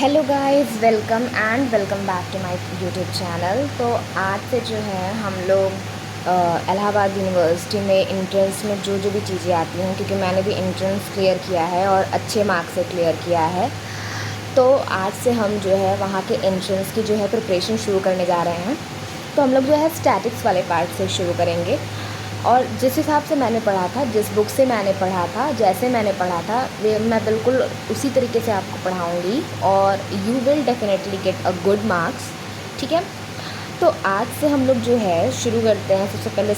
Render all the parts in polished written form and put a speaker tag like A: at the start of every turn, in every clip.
A: Hello guys, welcome back to my YouTube channel. तो आज से जो है हम लोग इलाहाबाद यूनिवर्सिटी में एंट्रेंस में जो भी चीज़ें आती हैं, क्योंकि मैंने भी एंट्रेंस क्लियर किया है और अच्छे मार्क्स से क्लियर किया है। तो आज से हम जो है वहाँ के एंट्रेंस की जो है प्रिपरेशन शुरू करने जा रहे हैं। तो हम लोग जो है स्टैटिक्स वाले पार्ट से शुरू करेंगे। और जिस हिसाब से मैंने पढ़ा था, जिस बुक से मैंने पढ़ा था, जैसे मैंने पढ़ा था, वे मैं बिल्कुल उसी तरीके से आपको पढ़ाऊँगी और you will definitely get a good marks. ठीक है। तो आज से हम लोग जो है शुरू करते हैं। सबसे पहले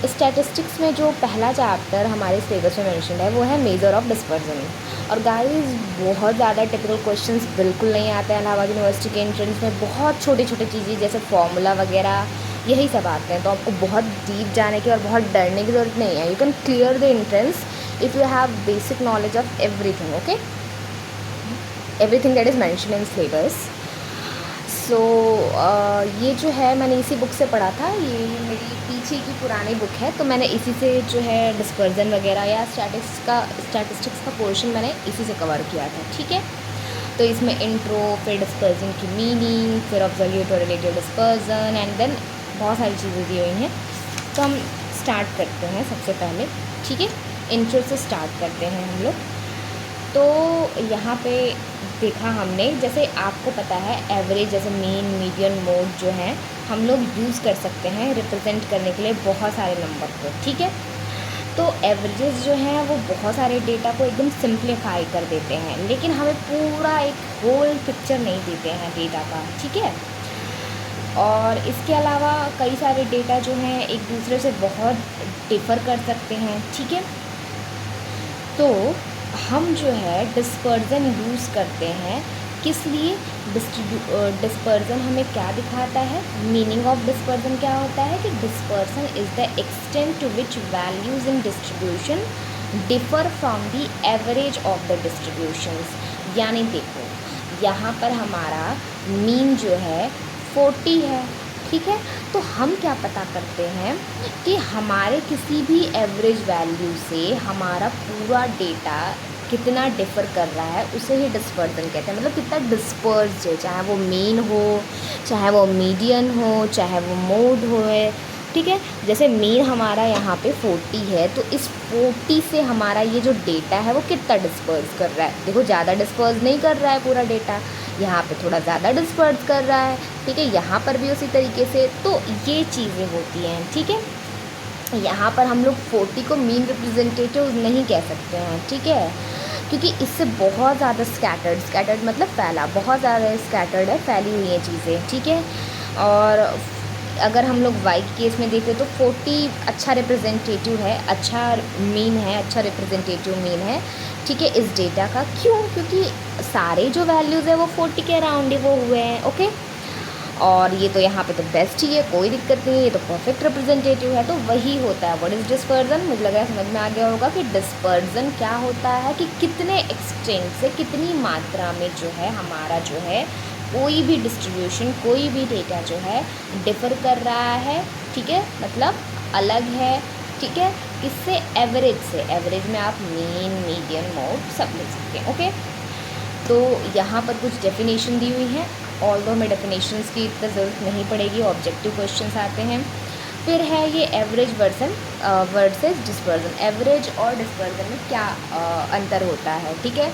A: स्टैटिस्टिक्स में जो पहला चैप्टर हमारे सिलेबस में मेंशन है वो है मेजर ऑफ डिस्पर्जन। और गाइस, बहुत ज़्यादा टिपिकल क्वेश्चंस बिल्कुल नहीं आते हैं इलाहाबाद यूनिवर्सिटी के एंट्रेंस में। बहुत छोटी छोटी चीज़ें जैसे फॉर्मूला वगैरह यही सब आते हैं। तो आपको बहुत डीप जाने की और बहुत डरने की ज़रूरत नहीं है। You can clear the entrance if you have basic knowledge of everything. Okay, everything that is mention in syllabus. So ये जो है मैंने इसी बुक से पढ़ा था। ये मेरी पीछे की पुरानी बुक है, तो मैंने इसी से जो है डिस्पर्जन वगैरह या स्टैटिस्टिक्स का पोर्शन मैंने इसी से कवर किया था। ठीक है। तो इसमें इंट्रो, फिर डिस्पर्जन की मीनिंग, फिर ऑब्जर्वेट और रिलेटेड डिस्पर्जन एंड देन बहुत सारी चीज़ें दी हुई हैं। तो हम स्टार्ट करते हैं सबसे पहले। ठीक है, इंट्रो से स्टार्ट करते हैं हम लोग। तो यहाँ पे देखा हमने, जैसे आपको पता है एवरेज, जैसे मीन, मीडियन, मोड जो है हम लोग यूज़ कर सकते हैं रिप्रेजेंट करने के लिए बहुत सारे नंबर को। ठीक है। तो एवरेजेस जो हैं वो बहुत सारे डेटा को एकदम सिंप्लीफाई कर देते हैं, लेकिन हमें पूरा एक होल पिक्चर नहीं देते हैं डेटा का। ठीक है। और इसके अलावा कई सारे डेटा जो हैं एक दूसरे से बहुत डिफ़र कर सकते हैं। ठीक है। तो हम जो है डिस्पर्जन यूज़ करते हैं, किस लिए? डिस्पर्जन हमें क्या दिखाता है? मीनिंग ऑफ डिस्पर्जन क्या होता है कि dispersion is the extent to which values in distribution differ from the average of the distributions. यानी देखो, यहाँ पर हमारा मीन जो है 40 है। ठीक है। तो हम क्या पता करते हैं कि हमारे किसी भी एवरेज वैल्यू से हमारा पूरा डेटा कितना डिफ़र कर रहा है, उसे ही डिस्पर्जन कहते हैं। मतलब कितना डिस्पर्स्ड है, चाहे वो मीन हो, चाहे वो मीडियन हो, चाहे वो मोड हो। ठीक है। जैसे मीन हमारा यहाँ पे 40 है, तो इस 40 से हमारा ये जो डेटा है वो कितना डिस्पर्स कर रहा है। देखो, ज़्यादा डिस्पर्स नहीं कर रहा है पूरा डेटा, यहाँ पे थोड़ा ज़्यादा डिस्पर्स कर रहा है। ठीक है। यहाँ पर भी उसी तरीके से। तो ये चीज़ें होती हैं। ठीक है। यहाँ पर हम लोग 40 को मीन रिप्रेजेंटेटिव नहीं कह सकते हैं। ठीक है। क्योंकि इससे बहुत ज़्यादा स्कैटर्ड मतलब फैला, बहुत ज़्यादा स्कैटर्ड है, फैली हुई हैं चीज़ें। ठीक है। और अगर हम लोग वाई के केस में देखें तो 40 अच्छा रिप्रेजेंटेटिव है, अच्छा मीन है, अच्छा रिप्रेजेंटेटिव मीन है। ठीक है, इस डेटा का। क्यों? क्योंकि सारे जो वैल्यूज़ है वो 40 के अराउंड ही वो हुए हैं। ओके। और ये तो यहाँ पे तो बेस्ट ही है, कोई दिक्कत नहीं है, ये तो परफेक्ट रिप्रेजेंटेटिव है। तो वही होता है व्हाट इज़ डिस्पर्जन। मुझे लगा समझ में आ गया होगा कि डिस्पर्जन क्या होता है, कि कितने एक्सटेंट से, कितनी मात्रा में जो है हमारा जो है कोई भी डिस्ट्रीब्यूशन, कोई भी डेटा जो है डिफ़र कर रहा है। ठीक है। मतलब अलग है। ठीक है। किससे? एवरेज से। एवरेज में आप मीन, मीडियन, मोड सब ले सकते हैं। ओके। तो यहाँ पर कुछ डेफिनेशन दी हुई हैं, ऑल्दो हमें डेफिनेशंस की इतना ज़रूरत नहीं पड़ेगी, ऑब्जेक्टिव क्वेश्चंस आते हैं। फिर है ये एवरेज वर्सेस डिस्पर्जन। एवरेज और डिस्पर्जन में क्या अंतर होता है? ठीक है।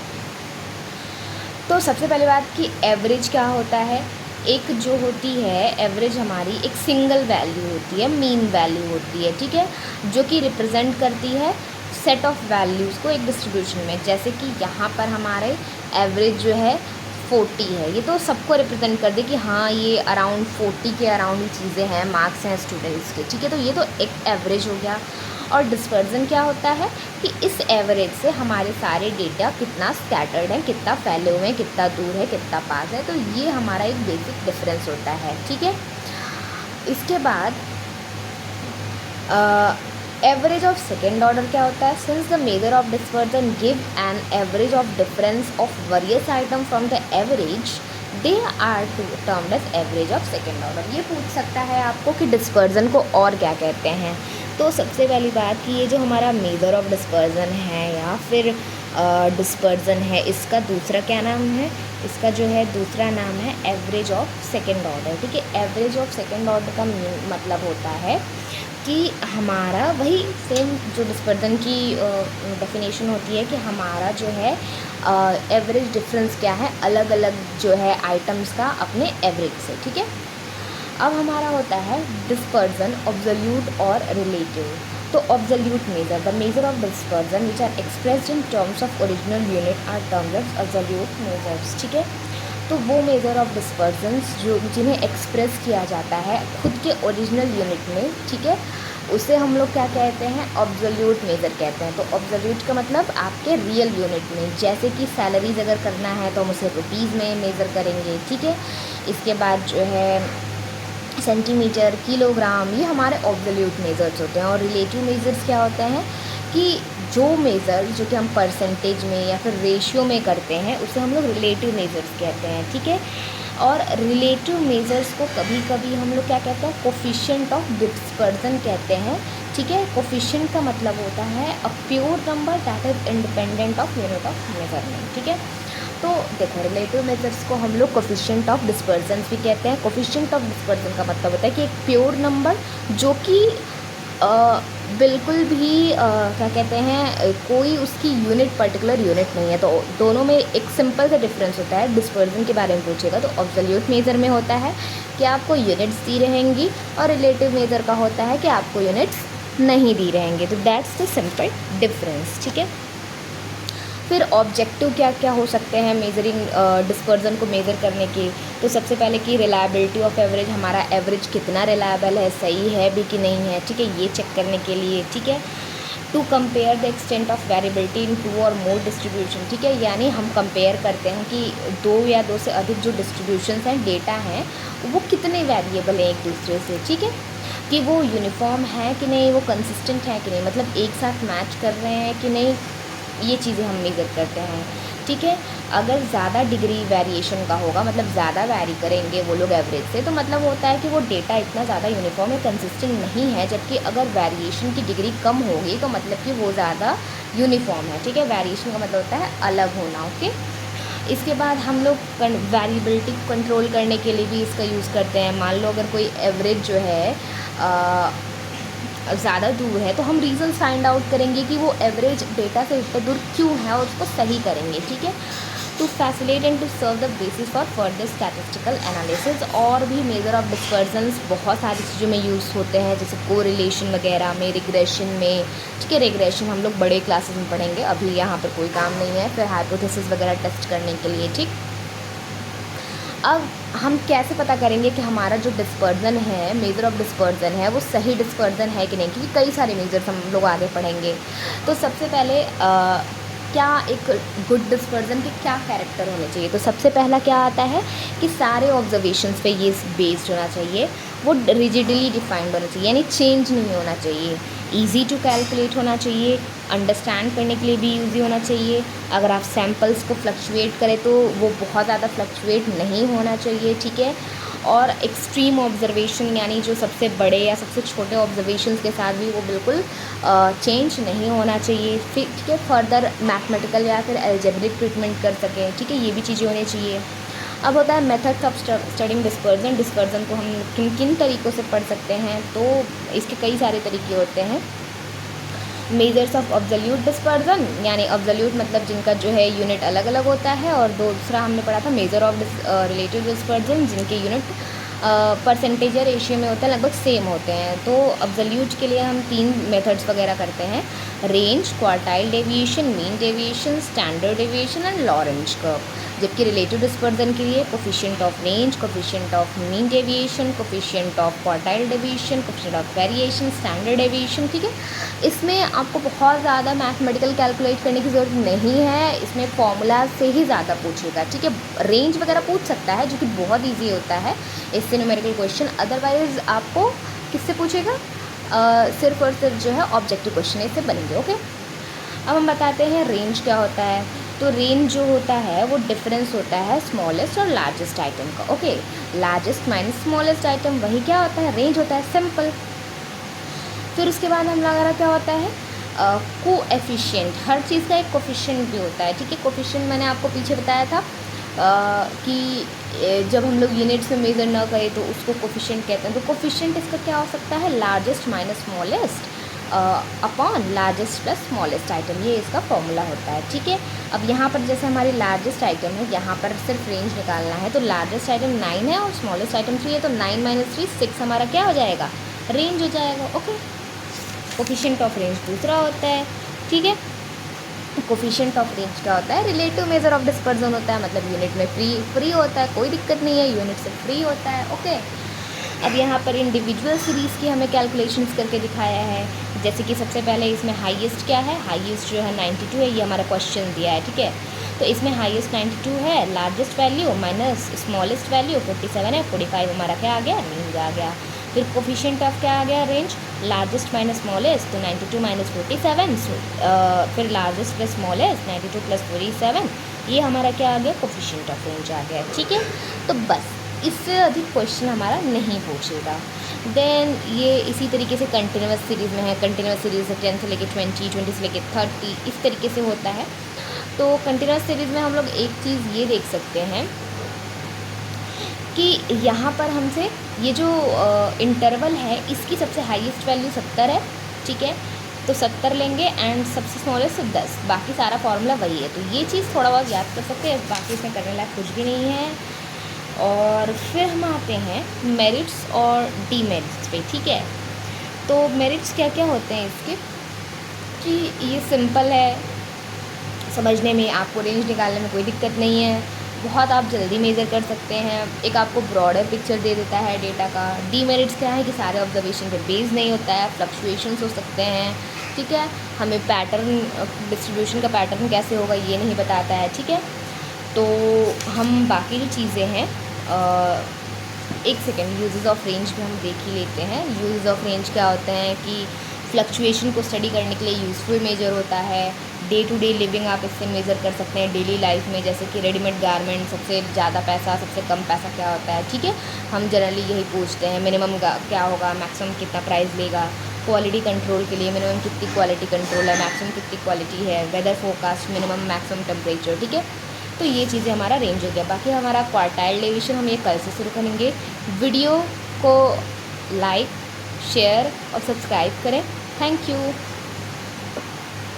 A: तो सबसे पहले बात कि एवरेज क्या होता है। एक जो होती है एवरेज, हमारी एक सिंगल वैल्यू होती है, मीन वैल्यू होती है। ठीक है। जो कि रिप्रेजेंट करती है सेट ऑफ वैल्यूज़ को एक डिस्ट्रीब्यूशन में। जैसे कि यहाँ पर हमारे एवरेज जो है 40 है, ये तो सबको रिप्रेजेंट कर दे कि हाँ ये अराउंड 40 के अराउंड ही चीज़ें हैं, मार्क्स हैं स्टूडेंट्स के। ठीक है। तो ये तो एक एवरेज हो गया। और डिस्पर्जन क्या होता है कि इस एवरेज से हमारे सारे डेटा कितना स्कैटर्ड है, कितना फैले हुए हैं, कितना दूर है, कितना पास है। तो ये हमारा एक बेसिक डिफरेंस होता है। ठीक है। इसके बाद एवरेज ऑफ सेकेंड ऑर्डर क्या होता है? Since the measure of dispersion give an average of difference of various item from the average, they are termed as average of second order. ये पूछ सकता है आपको कि डिस्पर्जन को और क्या कहते हैं। तो सबसे पहली बात कि ये जो हमारा मेजर ऑफ डिस्पर्जन है या फिर डिस्पर्जन है, इसका दूसरा क्या नाम है, इसका जो है दूसरा नाम है एवरेज ऑफ सेकेंड ऑर्डर। ठीक है, एवरेज ऑफ सेकेंड ऑर्डर का मतलब होता है कि हमारा वही सेम जो डिस्पर्जन की डेफिनेशन होती है कि हमारा जो है एवरेज डिफरेंस क्या है अलग अलग जो है आइटम्स का अपने एवरेज से। ठीक है, अब हमारा होता है डिस्पर्जन ऑब्सोल्यूट और रिलेटिव। तो absolute measure, the measure of dispersion which are expressed in terms of original unit or terms of absolute measures. ठीक है, तो वो मेजर ऑफ डिस्पर्जन्स जो जिन्हें एक्सप्रेस किया जाता है खुद के ओरिजिनल यूनिट में, ठीक है, उसे हम लोग क्या कहते हैं, ऑब्सोल्यूट मेजर कहते हैं। तो ऑब्सोल्यूट का मतलब आपके रियल यूनिट में, जैसे कि सैलरीज अगर करना है तो हम उसे रुपीज़ में मेज़र करेंगे। ठीक है, इसके बाद जो है सेंटीमीटर, किलोग्राम, ये हमारे ऑब्सोल्यूट मेजर्स होते हैं। और रिलेटिव मेजर्स क्या होते हैं कि जो मेज़र जो कि हम परसेंटेज में या फिर रेशियो में करते हैं उसे हम लोग रिलेटिव मेजर्स कहते हैं। ठीक है, और रिलेटिव मेजर्स को कभी कभी हम लोग क्या कहते हैं, कोफिशिएंट ऑफ डिस्पर्जन कहते हैं। ठीक है, कोफिशिएंट का मतलब होता है a pure number that is independent of unit of measurement. ठीक है, तो देखो रिलेटिव मेजर्स को हम लोग कोफिशिएंट ऑफ डिस्पर्जन भी कहते हैं। कोफिशिएंट ऑफ डिस्पर्जन का मतलब होता है कि एक प्योर नंबर जो कि बिल्कुल भी क्या कहते हैं, कोई उसकी यूनिट पर्टिकुलर यूनिट नहीं है। तो दोनों में एक सिंपल सा डिफरेंस होता है। डिस्पर्जन के बारे में पूछेगा तो ऑब्सोल्यूट मेजर में होता है कि आपको यूनिट्स दी रहेंगी, और रिलेटिव मेजर का होता है कि आपको यूनिट्स नहीं दी रहेंगे। तो दैट्स द सिंपल डिफरेंस। ठीक है, फिर ऑब्जेक्टिव क्या क्या हो सकते हैं मेजरिंग डिस्पर्जन को मेज़र करने के। तो सबसे पहले कि रिलायबिलिटी ऑफ एवरेज, हमारा एवरेज कितना रिलायबल है, सही है भी कि नहीं है। ठीक है, ये चेक करने के लिए। ठीक है, to compare the extent of variability in two or more distribution. ठीक है, यानी हम कंपेयर करते हैं कि दो या दो से अधिक जो डिस्ट्रीब्यूशंस हैं, डेटा हैं, वो कितने वेरिएबल हैं एक दूसरे से। ठीक है, कि वो यूनिफॉर्म है कि नहीं, वो कंसिस्टेंट है कि नहीं, मतलब एक साथ मैच कर रहे हैं कि नहीं, ये चीज़ें हम मेज़र करते हैं। ठीक है, अगर ज़्यादा डिग्री वेरिएशन का होगा, मतलब ज़्यादा वैरी करेंगे वो लोग एवरेज से, तो मतलब होता है कि वो डेटा इतना ज़्यादा यूनिफॉर्म या कंसिस्टेंट नहीं है। जबकि अगर वेरिएशन की डिग्री कम होगी तो मतलब कि वो ज़्यादा यूनिफॉर्म है। ठीक है, वेरिएशन का मतलब होता है अलग होना। ओके, इसके बाद हम लोग वेरिएबिलिटी को कंट्रोल करने के लिए भी इसका यूज़ करते हैं। मान लो अगर कोई एवरेज जो है ज़्यादा दूर है तो हम रीज़न फाइंड आउट करेंगे कि वो एवरेज डेटा से इतना दूर क्यों है और उसको सही करेंगे। ठीक है, to facilitate and to serve the basis for further statistical analysis. और भी मेजर ऑफ डिस्पर्जन्स बहुत सारी चीज़ों में यूज़ होते हैं, जैसे कोरिलेशन वगैरह में, रिग्रेशन में। ठीक है, रिग्रेशन हम लोग बड़े क्लासेस में पढ़ेंगे, अभी यहाँ पर कोई काम नहीं है। फिर हाइपोथेसिस वगैरह टेस्ट करने के लिए। ठीक, अब हम कैसे पता करेंगे कि हमारा जो डिस्पर्जन है, मेजर ऑफ डिस्पर्जन है, वो सही डिस्पर्जन है कि नहीं, क्योंकि कई सारे मेजर्स हम लोग आगे पढ़ेंगे। तो सबसे पहले क्या एक गुड डिस्पर्जन के क्या कैरेक्टर होने चाहिए। तो सबसे पहला क्या आता है कि सारे ऑब्जर्वेशंस पे ये बेस्ड होना चाहिए, वो रिजिडली डिफाइंड होना चाहिए, यानी चेंज नहीं होना चाहिए, ईजी टू कैलकुलेट होना चाहिए, अंडरस्टैंड करने के लिए भी ईजी होना चाहिए। अगर आप सैम्पल्स को फ्लक्चुएट करें तो वो बहुत ज़्यादा फ्लक्चुएट नहीं होना चाहिए। ठीक है, और एक्सट्रीम ऑब्जर्वेशन यानी जो सबसे बड़े या सबसे छोटे ऑब्जर्वेशंस के साथ भी वो बिल्कुल चेंज नहीं होना चाहिए। फिर ठीक है, फर्दर मैथमेटिकल या फिर अलजेब्रिक ट्रीटमेंट कर सकें। ठीक है, ये भी चीज़ें होनी चाहिए। अब होता है methods of studying dispersion. Dispersion को हम किन किन तरीक़ों से पढ़ सकते हैं, तो इसके कई सारे तरीके होते हैं। मेजर्स ऑफ ऑब्सोल्यूट डिस्पर्जन, यानी ऑब्सोल्यूट मतलब जिनका जो है यूनिट अलग अलग होता है, और दूसरा हमने पढ़ा था मेजर ऑफ रिलेटिव डिस्पर्जन, जिनके यूनिट परसेंटेज या रेशियो में होता है, लगभग सेम होते हैं। तो ऑब्सोल्यूट के लिए हम 3 मेथड्स वगैरह करते हैं, range, quartile deviation, mean deviation, standard deviation and Lorentz curve. जबकि रिलेटिव डिस्पर्जन के लिए coefficient of range, coefficient of mean deviation, coefficient of quartile deviation, coefficient of variation, standard deviation. ठीक है, इसमें आपको बहुत ज़्यादा मैथमेटिकल कैलकुलेट करने की ज़रूरत नहीं है, इसमें फॉर्मूला से ही ज़्यादा पूछेगा। ठीक है, रेंज वगैरह पूछ सकता है जो कि बहुत ईजी होता है, इससे न्यूमेरिकल क्वेश्चन। अदरवाइज़ आपको किससे पूछेगा, सिर्फ और सिर्फ जो है ऑब्जेक्टिव क्वेश्चन इससे बनेंगे। ओके, अब हम बताते हैं रेंज क्या होता है। तो रेंज जो होता है वो डिफरेंस होता है स्मॉलेस्ट और लार्जेस्ट आइटम का। Okay, largest minus smallest item, वही क्या होता है, रेंज होता है, सिंपल। फिर उसके बाद हम हमारा क्या होता है, कोएफिशिएंट, हर चीज़ का एक कोफिशिएंट भी होता है, ठीक है। कोफिशिएंट मैंने आपको पीछे बताया था कि जब हम लोग यूनिट्स में मेज़र ना करें तो उसको कोफिशिएंट कहते हैं। तो कोफिशिएंट इसका क्या हो सकता है, largest minus smallest upon largest plus smallest item, ये इसका फॉर्मूला होता है, ठीक है। अब यहाँ पर जैसे हमारी लार्जेस्ट आइटम है, यहाँ पर सिर्फ रेंज निकालना है, तो लार्जेस्ट आइटम 9 है और स्मॉलेस्ट आइटम 3 है, तो 9 - 3 6 हमारा क्या हो जाएगा, रेंज हो जाएगा, ओके। कोफिशिएंट ऑफ रेंज दूसरा होता है, ठीक है। कोफिशिएंट ऑफ रेंज क्या होता है, रिलेटिव मेजर ऑफ डिस्पर्जन होता है, मतलब यूनिट में फ्री होता है, कोई दिक्कत नहीं है, यूनिट से फ्री होता है, ओके। अब यहाँ पर इंडिविजुअल सीरीज़ की हमें कैलकुलेशंस करके दिखाया है, जैसे कि सबसे पहले इसमें हाईएस्ट क्या है, हाईएस्ट जो है 92 है, ये हमारा क्वेश्चन दिया है, ठीक है। तो इसमें हाईएस्ट 92 है, largest value minus smallest value 47 है, 45 हमारा क्या आ गया, रेंज आ गया। फिर कोफिशिएंट ऑफ क्या आ गया, रेंज, लार्जेस्ट माइनस स्मॉलेस्ट, तो 92 - 47, फिर लार्जेस्ट प्लस स्मॉलेस्ट 92 + 47, ये हमारा क्या आ गया, कोफिशिएंट ऑफ रेंज आ गया, ठीक है। तो बस इससे अधिक क्वेश्चन हमारा नहीं पूछेगा। देन ये इसी तरीके से कंटिन्यूस सीरीज़ में है, कंटिन्यूस सीरीज़ से 10 से लेके 20, 20 से लेके 30, इस तरीके से होता है। तो कंटिन्यूस सीरीज़ में हम लोग एक चीज़ ये देख सकते हैं कि यहाँ पर हमसे ये जो इंटरवल है, इसकी सबसे हाईएस्ट वैल्यू 70 है, ठीक है। तो 70 लेंगे एंड सबसे स्मॉलेस्ट 10, बाकी सारा फार्मूला वही है। तो ये चीज़ थोड़ा बहुत याद कर सकते हैं, बाकी इसमें करने लायक कुछ भी नहीं है। और फिर हम आते हैं मेरिट्स और डीमेरिट्स पे, ठीक है। तो मेरिट्स क्या क्या होते हैं इसके, कि ये सिंपल है समझने में, आपको रेंज निकालने में कोई दिक्कत नहीं है, बहुत आप जल्दी मेज़र कर सकते हैं, एक आपको ब्रॉडर पिक्चर दे देता है डेटा का। डीमेरिट्स क्या है कि सारे ऑब्जर्वेशन पे बेस नहीं होता है, फ्लक्चुएशंस हो सकते हैं, ठीक है। हमें पैटर्न, डिस्ट्रीब्यूशन का पैटर्न कैसे होगा ये नहीं बताता है, ठीक है। तो हम बाकी जो चीज़ें हैं, एक सेकेंड, यूजेस ऑफ रेंज भी हम देख ही लेते हैं। यूजेस ऑफ रेंज क्या होते हैं कि फ्लक्चुएशन को स्टडी करने के लिए यूज़फुल मेजर होता है, डे टू डे लिविंग आप इससे मेज़र कर सकते हैं, डेली लाइफ में, जैसे कि रेडीमेड गारमेंट, सबसे ज़्यादा पैसा, सबसे कम पैसा क्या होता है, ठीक है। हम जनरली यही पूछते हैं, मिनिमम क्या होगा, मैक्सिमम कितना प्राइस लेगा। क्वालिटी कंट्रोल के लिए मिनिमम कितनी क्वालिटी कंट्रोल है, मैक्सिमम कितनी क्वालिटी है। Weather forecast, minimum maximum temperature, ठीक है। तो ये चीज़ें हमारा रेंज हो गया। बाकी हमारा क्वार्टाइल डेविएशन हम ये कल से शुरू करेंगे। वीडियो को लाइक, शेयर और सब्सक्राइब करें। Thank you.